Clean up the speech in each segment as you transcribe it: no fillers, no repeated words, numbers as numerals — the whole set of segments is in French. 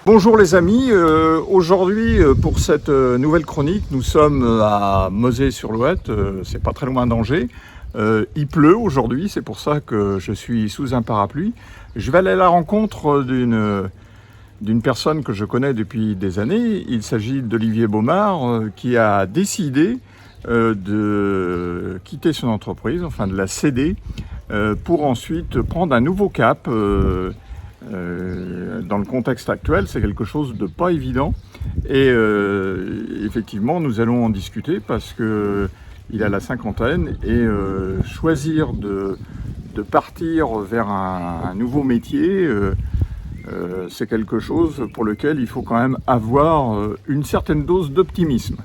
Bonjour les amis, aujourd'hui pour cette nouvelle chronique, nous sommes à Mauzé-sur-Louette, c'est pas très loin d'Angers. Il pleut aujourd'hui, c'est pour ça que je suis sous un parapluie. Je vais aller à la rencontre d'une personne que je connais depuis des années. Il s'agit d'Olivier Baumard qui a décidé de quitter son entreprise, enfin de la céder, pour ensuite prendre un nouveau cap. Dans le contexte actuel, c'est quelque chose de pas évident et effectivement nous allons en discuter parce que il a la cinquantaine et choisir de partir vers un nouveau métier, c'est quelque chose pour lequel il faut quand même avoir une certaine dose d'optimisme.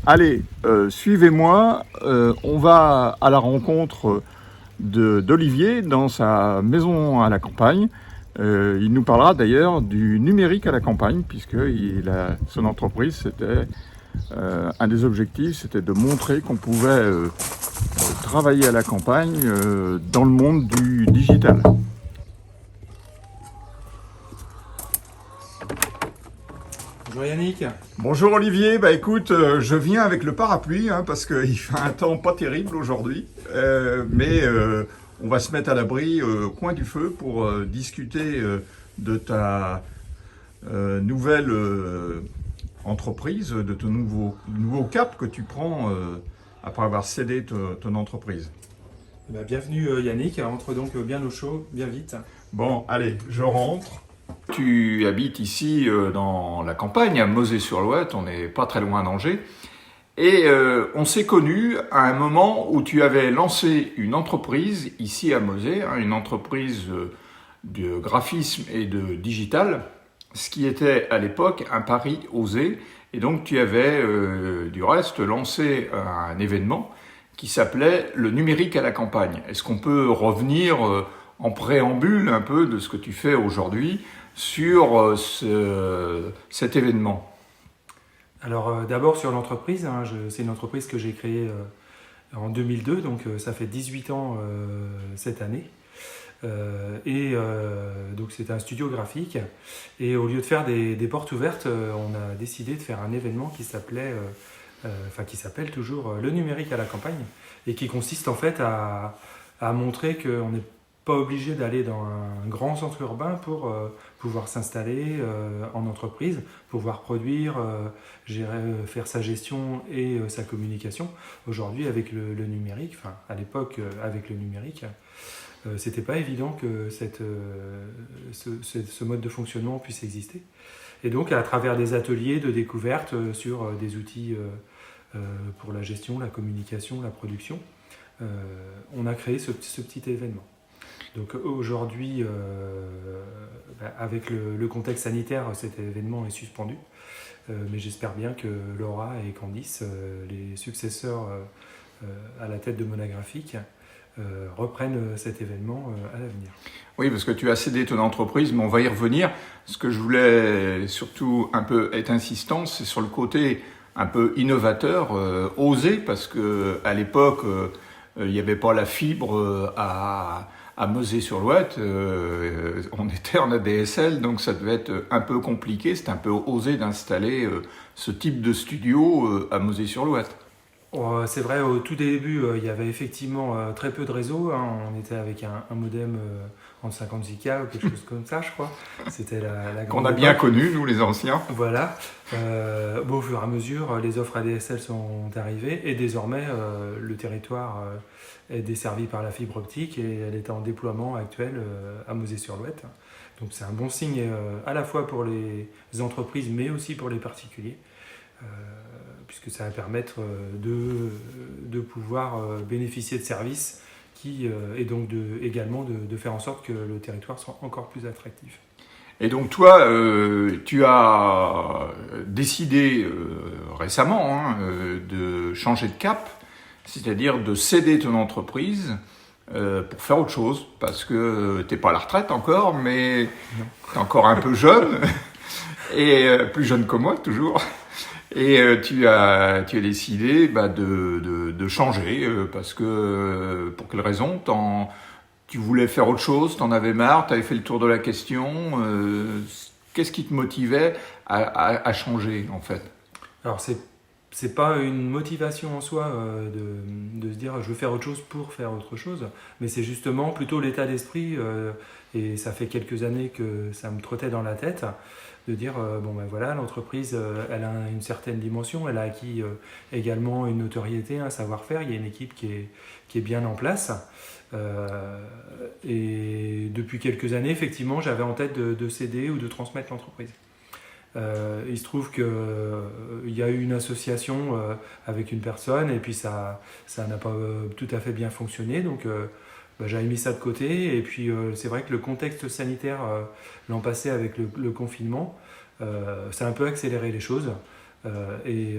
Allez, suivez-moi, on va à la rencontre d'Olivier dans sa maison à la campagne. Il nous parlera d'ailleurs du numérique à la campagne, puisque son entreprise, c'était un des objectifs, c'était de montrer qu'on pouvait travailler à la campagne dans le monde du digital. Bonjour Yannick. Bonjour Olivier, bah écoute, je viens avec le parapluie parce qu'il fait un temps pas terrible aujourd'hui, mais on va se mettre à l'abri au coin du feu pour discuter de ta nouvelle entreprise, de ton nouveau cap que tu prends après avoir cédé ton entreprise. Bienvenue Yannick, entre donc bien au chaud, bien vite. Bon, allez, je rentre. Tu habites ici dans la campagne, à Mauzé-sur-Louette, on n'est pas très loin d'Angers. Et on s'est connus à un moment où tu avais lancé une entreprise ici à Mauzé, une entreprise de graphisme et de digital, ce qui était à l'époque un pari osé. Et donc tu avais du reste lancé un événement qui s'appelait le numérique à la campagne. Est-ce qu'on peut revenir en préambule un peu de ce que tu fais aujourd'hui sur cet événement ? Alors d'abord sur l'entreprise, c'est une entreprise que j'ai créée en 2002, donc ça fait 18 ans cette année. Donc c'est un studio graphique et au lieu de faire des portes ouvertes, on a décidé de faire un événement qui s'appelle toujours le numérique à la campagne et qui consiste en fait à montrer qu'on n'est pas obligé d'aller dans un grand centre urbain pour pouvoir s'installer en entreprise, pouvoir produire, faire sa gestion et sa communication. Aujourd'hui, avec le numérique, à l'époque, avec le numérique, c'était pas évident que ce mode de fonctionnement puisse exister. Et donc, à travers des ateliers de découverte sur des outils pour la gestion, la communication, la production, on a créé ce petit événement. Donc aujourd'hui, avec le contexte sanitaire, cet événement est suspendu. Mais j'espère bien que Laura et Candice, les successeurs à la tête de Monagraphique, reprennent cet événement à l'avenir. Oui, parce que tu as cédé ton entreprise, mais on va y revenir. Ce que je voulais surtout un peu être insistant, c'est sur le côté un peu innovateur, osé, parce que à l'époque, il n'y avait pas la fibre à Mauzé-sur-Louette, on était en ADSL, donc ça devait être un peu compliqué, c'était un peu osé d'installer ce type de studio à Mauzé-sur-Louette. C'est vrai, au tout début, il y avait effectivement très peu de réseau. On était avec un modem en 56K ou quelque chose comme ça, je crois. C'était la qu'on a bien connu, nous les anciens. Voilà. Au fur et à mesure, les offres ADSL sont arrivées et désormais, le territoire est desservi par la fibre optique et elle est en déploiement actuel à Mauzé-sur-Louette. Donc c'est un bon signe à la fois pour les entreprises mais aussi pour les particuliers. Puisque ça va permettre de pouvoir bénéficier de services et donc également de faire en sorte que le territoire soit encore plus attractif. Et donc toi, tu as décidé récemment de changer de cap, c'est-à-dire de céder ton entreprise pour faire autre chose, parce que tu n'es pas à la retraite encore, mais tu es encore un peu jeune, et plus jeune que moi toujours. Et tu as décidé de changer parce que pour quelle raison tu voulais faire autre chose, tu en avais marre, tu avais fait le tour de la question. Qu'est-ce qui te motivait à changer en fait? Alors c'est pas une motivation en soi de se dire je veux faire autre chose pour faire autre chose, mais c'est justement plutôt l'état d'esprit, et ça fait quelques années que ça me trottait dans la tête, de dire bon ben voilà, l'entreprise elle a une certaine dimension, elle a acquis également une notoriété, un savoir-faire, il y a une équipe qui est bien en place. Et depuis quelques années, effectivement, j'avais en tête de céder ou de transmettre l'entreprise. Il se trouve qu'il y a eu une association avec une personne et puis ça n'a pas tout à fait bien fonctionné, donc j'avais mis ça de côté. Et puis c'est vrai que le contexte sanitaire l'an passé avec le confinement, ça a un peu accéléré les choses, et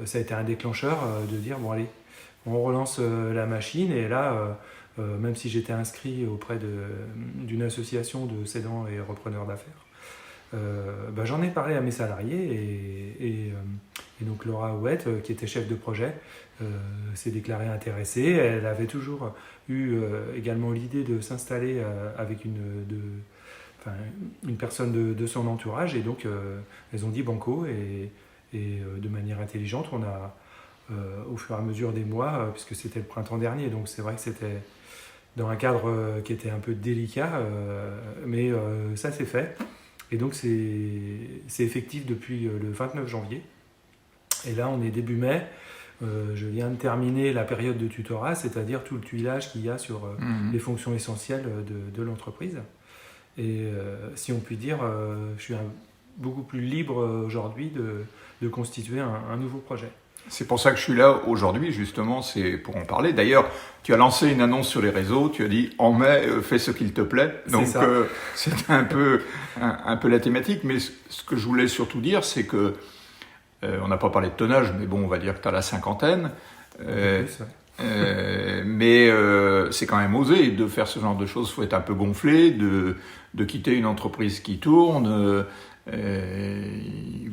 ça a été un déclencheur de dire bon allez, on relance la machine. Et là, même si j'étais inscrit auprès d'une association de cédants et repreneurs d'affaires, j'en ai parlé à mes salariés, et donc Laura Houette, qui était chef de projet, s'est déclarée intéressée. Elle avait toujours eu également l'idée de s'installer avec une personne de son entourage, et donc elles ont dit banco, et de manière intelligente, on a au fur et à mesure des mois, puisque c'était le printemps dernier, donc c'est vrai que c'était dans un cadre qui était un peu délicat, mais ça s'est fait. Et donc c'est effectif depuis le 29 janvier. Et là, on est début mai. Je viens de terminer la période de tutorat, c'est-à-dire tout le tuilage qu'il y a sur les fonctions essentielles de l'entreprise. Et si on peut dire, je suis beaucoup plus libre aujourd'hui de constituer un nouveau projet. C'est pour ça que je suis là aujourd'hui, justement, c'est pour en parler. D'ailleurs, tu as lancé une annonce sur les réseaux, tu as dit « En mai, fais ce qu'il te plaît ». Donc, c'est un peu la thématique. Mais ce que je voulais surtout dire, c'est que, on n'a pas parlé de tonnage, mais bon, on va dire que tu as la cinquantaine. Mais c'est quand même osé de faire ce genre de choses. Il faut être un peu gonflé, de quitter une entreprise qui tourne.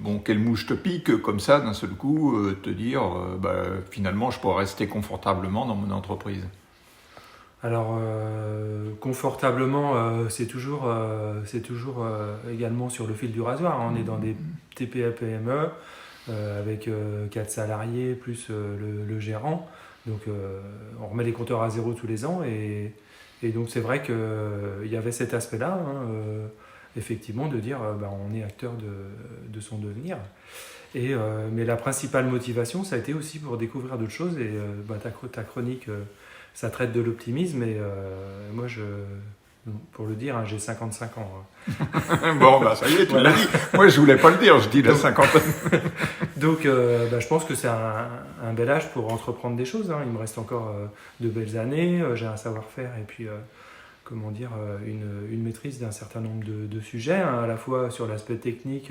Bon, quelle mouche te pique comme ça d'un seul coup, te dire finalement je pourrais rester confortablement dans mon entreprise. Alors confortablement, c'est toujours également sur le fil du rasoir. On est dans des TPE-PME avec 4 salariés plus le gérant, donc on remet les compteurs à zéro tous les ans, et donc c'est vrai qu'il y avait cet aspect-là, effectivement, de dire on est acteur de son devenir. Mais la principale motivation, ça a été aussi pour découvrir d'autres choses. Et ta chronique, ça traite de l'optimisme. Et moi, pour le dire, j'ai 55 ans. Bon, ça y est, tu l'as dit. Moi, je voulais pas le dire, je dis la cinquantaine. Donc, je pense que c'est un bel âge pour entreprendre des choses. Il me reste encore de belles années. J'ai un savoir-faire et puis une maîtrise d'un certain nombre de sujets, à la fois sur l'aspect technique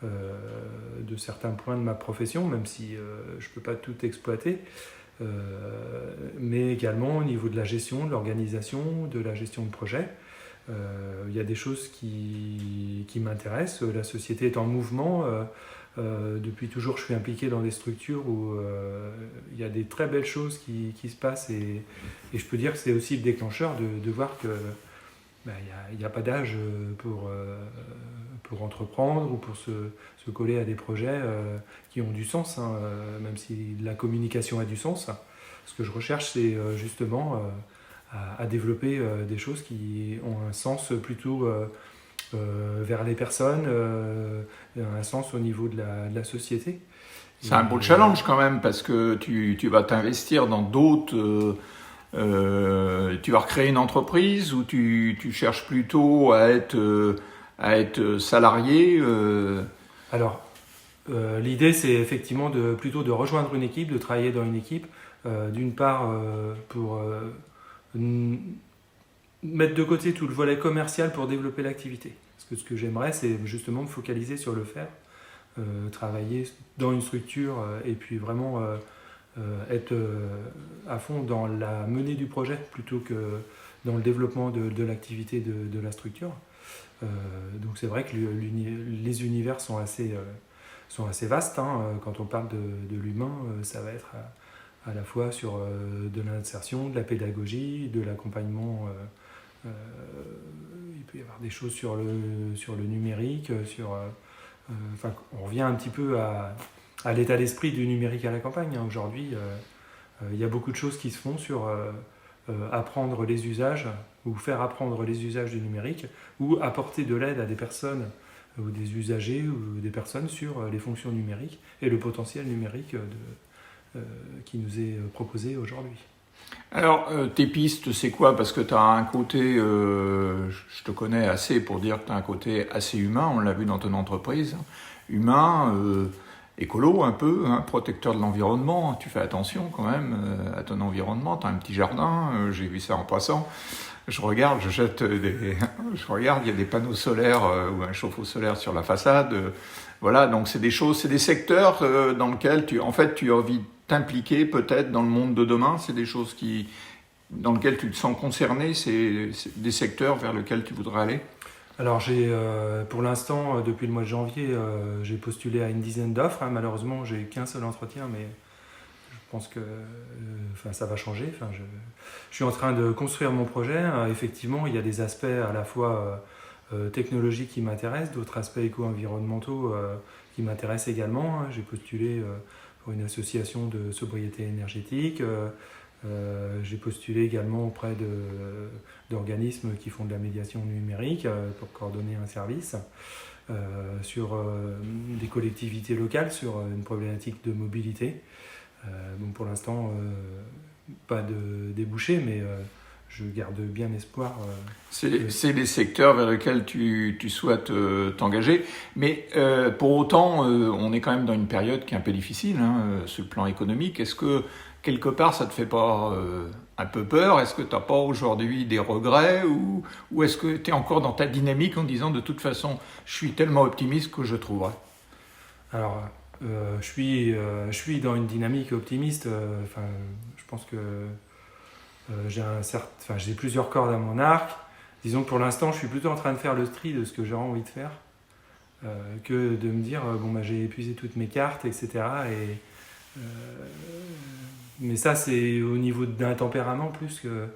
de certains points de ma profession, même si je ne peux pas tout exploiter, mais également au niveau de la gestion, de l'organisation, de la gestion de projet. Il y a des choses qui m'intéressent. La société est en mouvement. Depuis toujours, je suis impliqué dans des structures où il y a des très belles choses qui se passent, et je peux dire que c'est aussi le déclencheur de voir que il n'y a pas d'âge pour entreprendre ou pour se coller à des projets qui ont du sens, même si la communication a du sens. Ce que je recherche, c'est justement à développer des choses qui ont un sens plutôt vers les personnes, un sens au niveau de la société. C'est un beau challenge quand même, parce que tu vas t'investir dans d'autres... tu vas recréer une entreprise, ou tu cherches plutôt à être salarié Alors, l'idée, c'est effectivement plutôt de rejoindre une équipe, de travailler dans une équipe, d'une part pour mettre de côté tout le volet commercial pour développer l'activité. Parce que ce que j'aimerais, c'est justement me focaliser sur le faire, travailler dans une structure et puis vraiment être à fond dans la menée du projet plutôt que dans le développement de l'activité de la structure. Donc c'est vrai que les univers sont assez vastes. Quand on parle de l'humain, ça va être à la fois sur de l'insertion, de la pédagogie, de l'accompagnement. Il peut y avoir des choses sur le numérique, on revient un petit peu à l'état d'esprit du numérique à la campagne. Hein. Aujourd'hui, il y a beaucoup de choses qui se font sur apprendre les usages ou faire apprendre les usages du numérique ou apporter de l'aide à des personnes ou des usagers ou des personnes sur les fonctions numériques et le potentiel numérique qui nous est proposé aujourd'hui. Alors, tes pistes, c'est quoi? Parce que tu as un côté, je te connais assez pour dire que tu as un côté assez humain, on l'a vu dans ton entreprise, humain, écolo un peu, hein, protecteur de l'environnement, tu fais attention quand même à ton environnement, tu as un petit jardin, j'ai vu ça en passant. Je regarde, je regarde, il y a des panneaux solaires ou un chauffe-eau solaire sur la façade. Voilà, donc c'est des choses, c'est des secteurs dans lesquels tu as envie de t'impliquer peut-être dans le monde de demain. C'est des choses dans lesquelles tu te sens concerné. C'est des secteurs vers lesquels tu voudrais aller. Alors pour l'instant, depuis le mois de janvier, j'ai postulé à une dizaine d'offres. Hein. Malheureusement, j'ai eu qu'un seul entretien, mais je pense que ça va changer. Je suis en train de construire mon projet. Effectivement, il y a des aspects à la fois technologiques qui m'intéressent, d'autres aspects éco-environnementaux qui m'intéressent également. J'ai postulé pour une association de sobriété énergétique. J'ai postulé également auprès d'organismes qui font de la médiation numérique pour coordonner un service sur des collectivités locales, sur une problématique de mobilité. Bon, pour l'instant, pas de débouchés, mais je garde bien espoir. C'est des secteurs vers lesquels tu souhaites t'engager, mais pour autant, on est quand même dans une période qui est un peu difficile sur le plan économique. Est-ce que quelque part, ça te fait pas un peu peur? Est-ce que tu n'as pas aujourd'hui des regrets ou est-ce que tu es encore dans ta dynamique en disant de toute façon, je suis tellement optimiste que je trouverai? Alors, je suis dans une dynamique optimiste. Je pense que j'ai plusieurs cordes à mon arc. Disons que pour l'instant, je suis plutôt en train de faire le tri de ce que j'ai envie de faire que de me dire j'ai épuisé toutes mes cartes, etc. Mais ça, c'est au niveau d'un tempérament plus que.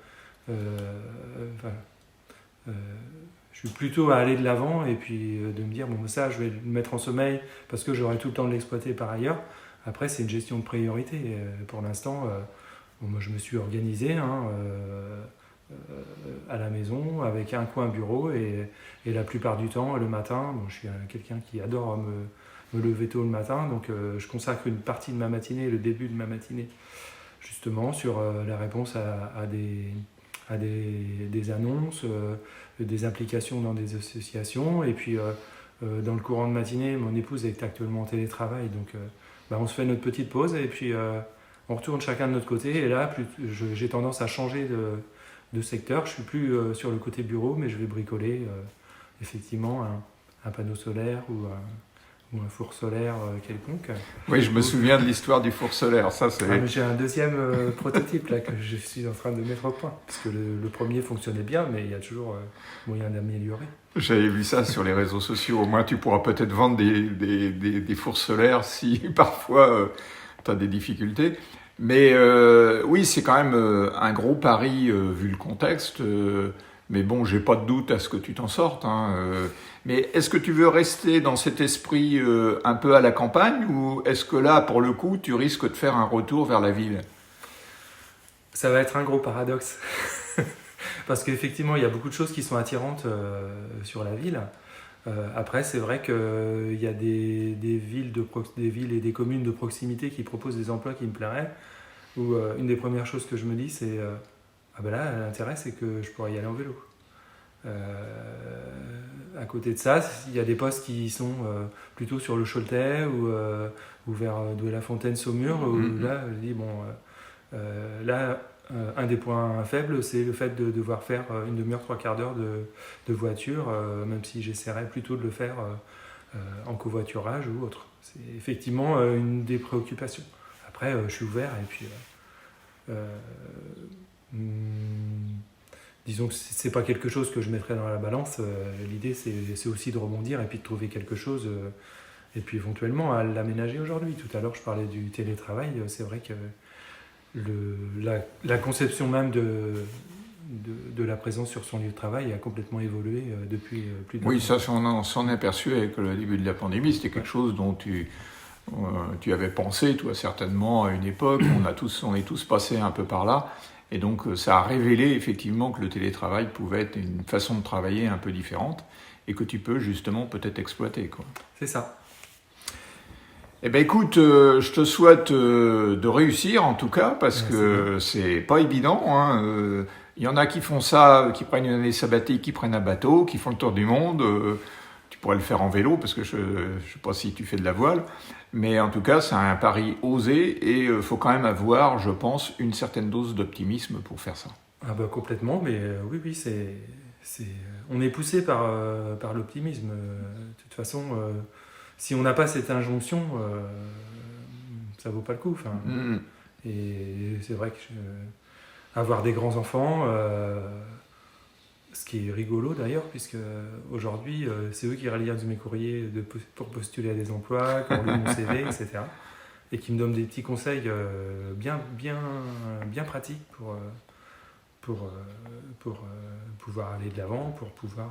Je suis plutôt à aller de l'avant et puis de me dire ça, je vais le mettre en sommeil parce que j'aurai tout le temps de l'exploiter par ailleurs. Après, c'est une gestion de priorité. Pour l'instant, moi, je me suis organisé à la maison avec un coin bureau et la plupart du temps, le matin, je suis quelqu'un qui adore me lever tôt le matin, donc je consacre une partie de ma matinée, le début de ma matinée, justement sur la réponse à des annonces, des implications dans des associations, et puis dans le courant de matinée, mon épouse est actuellement en télétravail, donc on se fait notre petite pause, et puis on retourne chacun de notre côté, et là, j'ai tendance à changer de secteur, je suis plus sur le côté bureau, mais je vais bricoler effectivement un panneau solaire ou un four solaire quelconque. Oui, je me souviens de l'histoire du four solaire. Ça, j'ai un deuxième prototype là, que je suis en train de mettre au point, parce que le premier fonctionnait bien, mais il y a toujours moyen d'améliorer. J'avais vu ça sur les réseaux sociaux. Au moins, tu pourras peut-être vendre des fours solaires si parfois tu as des difficultés. Mais oui, c'est quand même un gros pari vu le contexte. Mais bon, j'ai pas de doute à ce que tu t'en sortes. Mais est-ce que tu veux rester dans cet esprit un peu à la campagne ou est-ce que là, pour le coup, tu risques de faire un retour vers la ville? Ça va être un gros paradoxe. Parce qu'effectivement, il y a beaucoup de choses qui sont attirantes sur la ville. Après, c'est vrai qu'il y a des villes et des communes de proximité qui proposent des emplois qui me plairaient. Où une des premières choses que je me dis, c'est là, l'intérêt, c'est que je pourrais y aller en vélo. À côté de ça, il y a des postes qui sont plutôt sur le Choletais ou vers Douai-la-Fontaine-Saumur, où là, je dis, un des points faibles, c'est le fait de devoir faire une demi-heure, trois quarts d'heure de voiture, même si j'essaierais plutôt de le faire en covoiturage ou autre. C'est effectivement une des préoccupations. Après, je suis ouvert et puis disons que c'est pas quelque chose que je mettrais dans la balance. L'idée, c'est aussi de rebondir et puis de trouver quelque chose et puis éventuellement à l'aménager aujourd'hui. Tout à l'heure, je parlais du télétravail. C'est vrai que la conception même de la présence sur son lieu de travail a complètement évolué depuis plus d'un an. Oui, ça, on s'en est aperçu avec le début de la pandémie. C'était quelque chose dont tu avais pensé, toi, certainement, à une époque. On est tous passés un peu par là. Et donc, ça a révélé effectivement que le télétravail pouvait être une façon de travailler un peu différente et que tu peux justement peut-être exploiter, quoi. C'est ça. Eh bien, écoute, je te souhaite de réussir, en tout cas, parce que c'est pas évident, hein. Il y en a qui font ça, qui prennent une année sabbatique, qui prennent un bateau, qui font le tour du monde. Tu pourrais le faire en vélo, parce que je ne sais pas si tu fais de la voile. Mais en tout cas, c'est un pari osé et il faut quand même avoir, je pense, une certaine dose d'optimisme pour faire ça. Ah bah complètement, mais oui, on est poussé par l'optimisme. De toute façon, si on n'a pas cette injonction, ça vaut pas le coup. Et c'est vrai que avoir des grands-enfants, ce qui est rigolo d'ailleurs, puisque aujourd'hui, c'est eux qui réalisent mes courriers pour postuler à des emplois, qui ont lu mon CV, etc. Et qui me donnent des petits conseils bien pratiques pour pouvoir aller de l'avant, pour pouvoir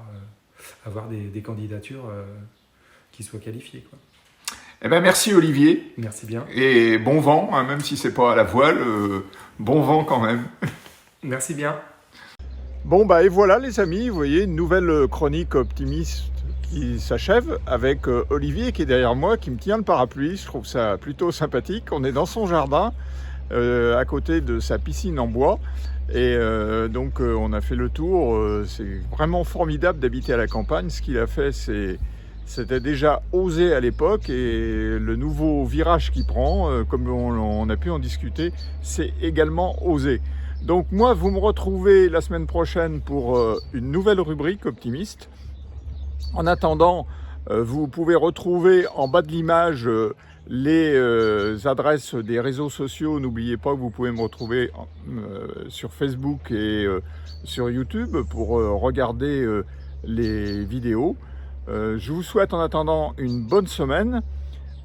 avoir des candidatures qui soient qualifiées, quoi. Eh ben merci Olivier. Merci bien. Et bon vent, hein, même si c'est pas à la voile, bon vent quand même. Merci bien. Bon bah et voilà les amis, vous voyez une nouvelle chronique optimiste qui s'achève avec Olivier qui est derrière moi, qui me tient le parapluie. Je trouve ça plutôt sympathique. On est dans son jardin, à côté de sa piscine en bois. Et donc on a fait le tour. C'est vraiment formidable d'habiter à la campagne. Ce qu'il a fait, c'était déjà osé à l'époque, et le nouveau virage qu'il prend, comme on a pu en discuter, c'est également osé. Donc moi, vous me retrouvez la semaine prochaine pour une nouvelle rubrique optimiste. En attendant, vous pouvez retrouver en bas de l'image les adresses des réseaux sociaux. N'oubliez pas que vous pouvez me retrouver sur Facebook et sur YouTube pour regarder les vidéos. Je vous souhaite en attendant une bonne semaine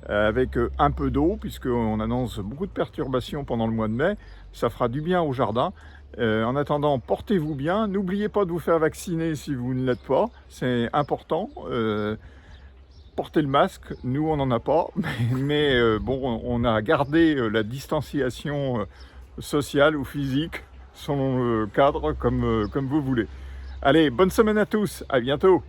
avec un peu d'eau, puisqu'on annonce beaucoup de perturbations pendant le mois de mai. Ça fera du bien au jardin. En attendant, portez-vous bien. N'oubliez pas de vous faire vacciner si vous ne l'êtes pas. C'est important. Portez le masque. Nous, on n'en a pas. Mais bon, on a gardé la distanciation sociale ou physique selon le cadre, comme vous voulez. Allez, bonne semaine à tous. À bientôt.